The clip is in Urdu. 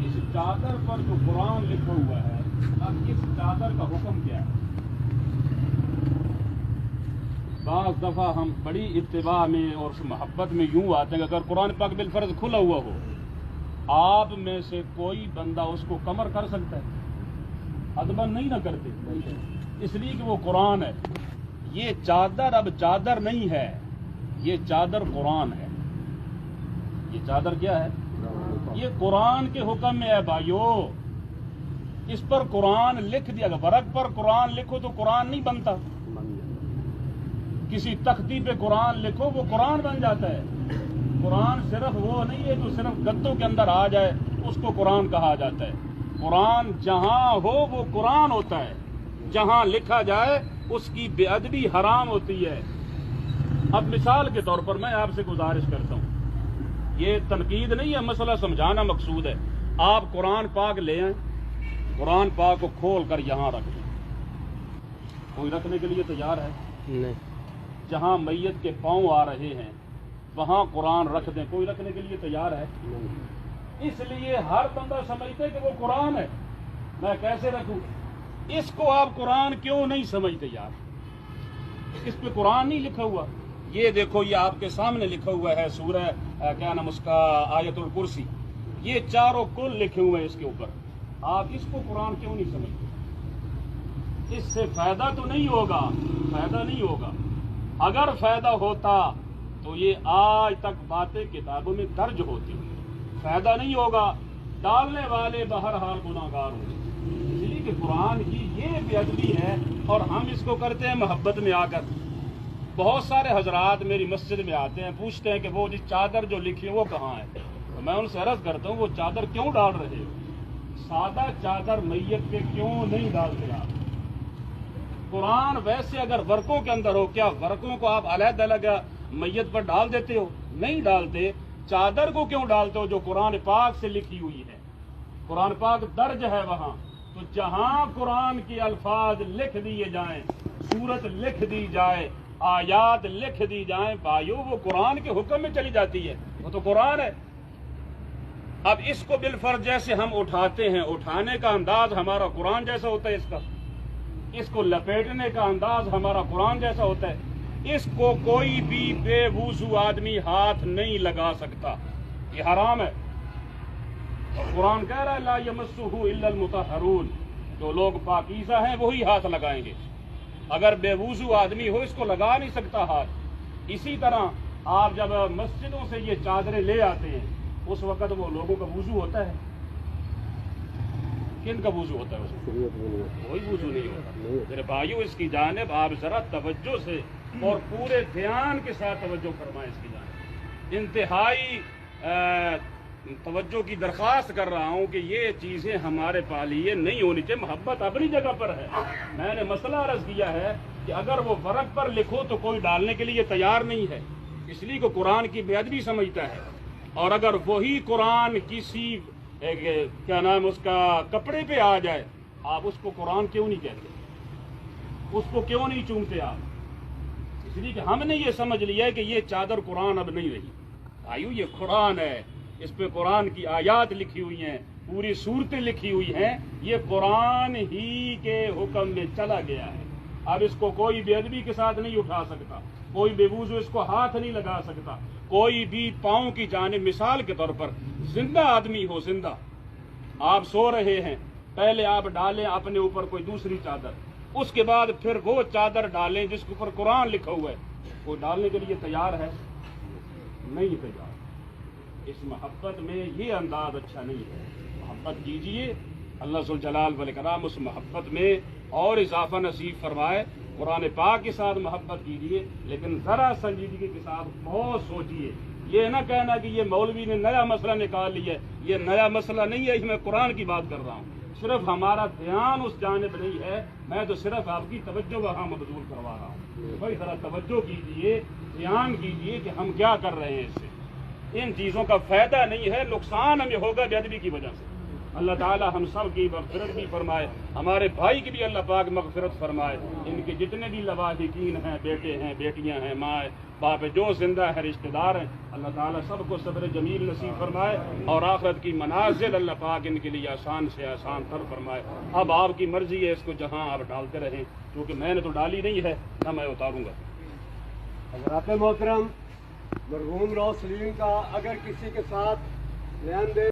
اس چادر پر جو قرآن لکھا ہوا ہے، اب اس چادر کا حکم کیا ہے؟ بعض دفعہ ہم بڑی اتباع میں اور محبت میں یوں آتے ہیں کہ اگر قرآن پاک بالفرض کھلا ہوا ہو، آپ میں سے کوئی بندہ اس کو کمر کر سکتا ہے؟ ادبا نہیں نہ کرتے، اس لیے کہ وہ قرآن ہے۔ یہ چادر اب چادر نہیں ہے، یہ چادر قرآن ہے۔ یہ چادر کیا ہے؟ یہ قرآن کے حکم میں ہے بھائیو۔ اس پر قرآن لکھ دیا گیا، ورق پر قرآن لکھو تو قرآن نہیں بنتا، کسی تختی پہ قرآن لکھو وہ قرآن بن جاتا ہے۔ قرآن صرف وہ نہیں ہے جو صرف گدوں کے اندر آ جائے اس کو قرآن کہا جاتا ہے۔ قرآن جہاں ہو وہ قرآن ہوتا ہے، جہاں لکھا جائے اس کی بے ادبی حرام ہوتی ہے۔ اب مثال کے طور پر میں آپ سے گزارش کرتا ہوں، یہ تنقید نہیں ہے، مسئلہ سمجھانا مقصود ہے۔ آپ قرآن پاک لے آئیں، قرآن پاک کو کھول کر یہاں رکھ دیں، کوئی رکھنے کے لیے تیار ہے؟ نہیں۔ جہاں میت کے پاؤں آ رہے ہیں وہاں قرآن رکھ دیں، کوئی رکھنے کے لیے تیار ہے؟ اس لیے ہر بندہ سمجھتے کہ وہ قرآن ہے، میں کیسے رکھوں؟ اس کو آپ قرآن کیوں نہیں سمجھتے یار؟ اس پہ قرآن نہیں لکھا ہوا۔ یہ دیکھو، یہ آپ کے سامنے لکھا ہوا ہے سورہ کیا نام اس کا، آیت الکرسی، یہ چاروں کل لکھے ہوئے ہیں اس کے اوپر۔ آپ اس کو قرآن کیوں نہیں سمجھتے؟ اس سے فائدہ تو نہیں ہوگا، فائدہ نہیں ہوگا۔ اگر فائدہ ہوتا تو یہ آج تک باتیں کتابوں میں درج ہوتی، فائدہ نہیں ہوگا، ڈالنے والے بہرحال گناہگار ہوں۔ اس لیے کہ قرآن کی یہ بے ادبی ہے اور ہم اس کو کرتے ہیں محبت میں آ کر۔ بہت سارے حضرات میری مسجد میں آتے ہیں، پوچھتے ہیں کہ وہ جی چادر جو لکھی ہے وہ کہاں ہے؟ تو میں ان سے عرض کرتا ہوں وہ چادر کیوں ڈال رہے ہو؟ سادہ چادر میت پہ کیوں نہیں ڈالتے آپ؟ قرآن ویسے اگر ورقوں کے اندر ہو، کیا ورقوں کو آپ علیحدہ الگ میت پر ڈال دیتے ہو؟ نہیں ڈالتے۔ چادر کو کیوں ڈالتے ہو جو قرآن پاک سے لکھی ہوئی ہے؟ قرآن پاک درج ہے وہاں، تو جہاں قرآن کے الفاظ لکھ دیے جائیں، سورت لکھ دی جائے، آیات لکھ دی جائیں بھائیو، وہ قرآن کے حکم میں چلی جاتی ہے، وہ تو قرآن ہے۔ اب اس کو بالفرض جیسے ہم اٹھاتے ہیں، اٹھانے کا انداز ہمارا قرآن جیسا ہوتا ہے، اس کو لپیٹنے کا انداز ہمارا قرآن جیسا ہوتا ہے۔ اس کو کوئی بھی بے وضو آدمی ہاتھ نہیں لگا سکتا، یہ حرام ہے۔ اور قرآن کہہ رہا ہے لا یمسہ الا المطہرون، جو لوگ پاکیزہ ہیں وہی ہاتھ لگائیں گے۔ اگر بے وضو آدمی ہو اس کو لگا نہیں سکتا ہاتھ۔ اسی طرح آپ جب مسجدوں سے یہ چادریں لے آتے ہیں اس وقت وہ لوگوں کا وضو ہوتا ہے، کن کا وضو ہوتا ہے؟ کوئی وضو نہیں ہوتا۔ میرے بھائیو، اس کی جانب آپ ذرا توجہ سے اور پورے دھیان کے ساتھ توجہ فرمائیں، اس کی جانب انتہائی توجہ کی درخواست کر رہا ہوں کہ یہ چیزیں ہمارے پالیے نہیں ہونی چاہیے۔ محبت اپنی جگہ پر ہے، میں نے مسئلہ عرض کیا ہے کہ اگر وہ ورق پر لکھو تو کوئی ڈالنے کے لیے تیار نہیں ہے، اس لیے کہ قرآن کی بے ادبی سمجھتا ہے۔ اور اگر وہی قرآن کسی کیا نام اس کا کپڑے پہ آ جائے، آپ اس کو قرآن کیوں نہیں کہتے؟ اس کو کیوں نہیں چومتے آپ؟ اس لیے کہ ہم نے یہ سمجھ لیا ہے کہ یہ چادر قرآن اب نہیں رہی۔ آئیو، یہ قرآن ہے، اس پہ قرآن کی آیات لکھی ہوئی ہیں، پوری صورتیں لکھی ہوئی ہیں، یہ قرآن ہی کے حکم میں چلا گیا ہے۔ اب اس کو کوئی بے ادبی کے ساتھ نہیں اٹھا سکتا، کوئی بے وضو اس کو ہاتھ نہیں لگا سکتا، کوئی بھی پاؤں کی جانب، مثال کے طور پر زندہ آدمی ہو، زندہ آپ سو رہے ہیں، پہلے آپ ڈالیں اپنے اوپر کوئی دوسری چادر، اس کے بعد پھر وہ چادر ڈالیں جس کے اوپر قرآن لکھا ہوا ہے، وہ ڈالنے کے لیے تیار ہے؟ نہیں تیار۔ اس محبت میں یہ انداز اچھا نہیں ہے۔ محبت کیجئے، اللہ ذوالجلال والاکرام اس محبت میں اور اضافہ نصیب فرمائے۔ قرآن پاک کے ساتھ محبت کیجئے، لیکن ذرا سنجیدگی کے ساتھ بہت سوچئے۔ یہ نہ کہنا کہ یہ مولوی نے نیا مسئلہ نکال لیا ہے، یہ نیا مسئلہ نہیں ہے، میں قرآن کی بات کر رہا ہوں۔ صرف ہمارا دھیان اس جانب نہیں ہے، میں تو صرف آپ کی توجہ وہاں مبذول کروا رہا ہوں۔ بھائی ذرا توجہ کیجئے، دھیان کیجئے کہ ہم کیا کر رہے ہیں۔ اس سے ان چیزوں کا فائدہ نہیں ہے، نقصان ہمیں ہوگا بے ادبی کی وجہ سے۔ اللہ تعالی ہم سب کی مغفرت بھی فرمائے، ہمارے بھائی کی بھی اللہ پاک مغفرت فرمائے، ان کے جتنے بھی لواحقین ہیں، بیٹے ہیں، بیٹیاں ہیں، ماں باپ جو زندہ ہیں، رشتہ دار ہیں، اللہ تعالیٰ سب کو صبر جمیل نصیب فرمائے اور آخرت کی منازل اللہ پاک ان کے لیے آسان سے آسان تر فرمائے۔ اب آپ کی مرضی ہے، اس کو جہاں آپ ڈالتے رہیں، کیونکہ میں نے تو ڈالی نہیں ہے، نہ میں اتاروں گا۔ حضرات محترم، مرحوم رو سلیم کا اگر کسی کے ساتھ لین دین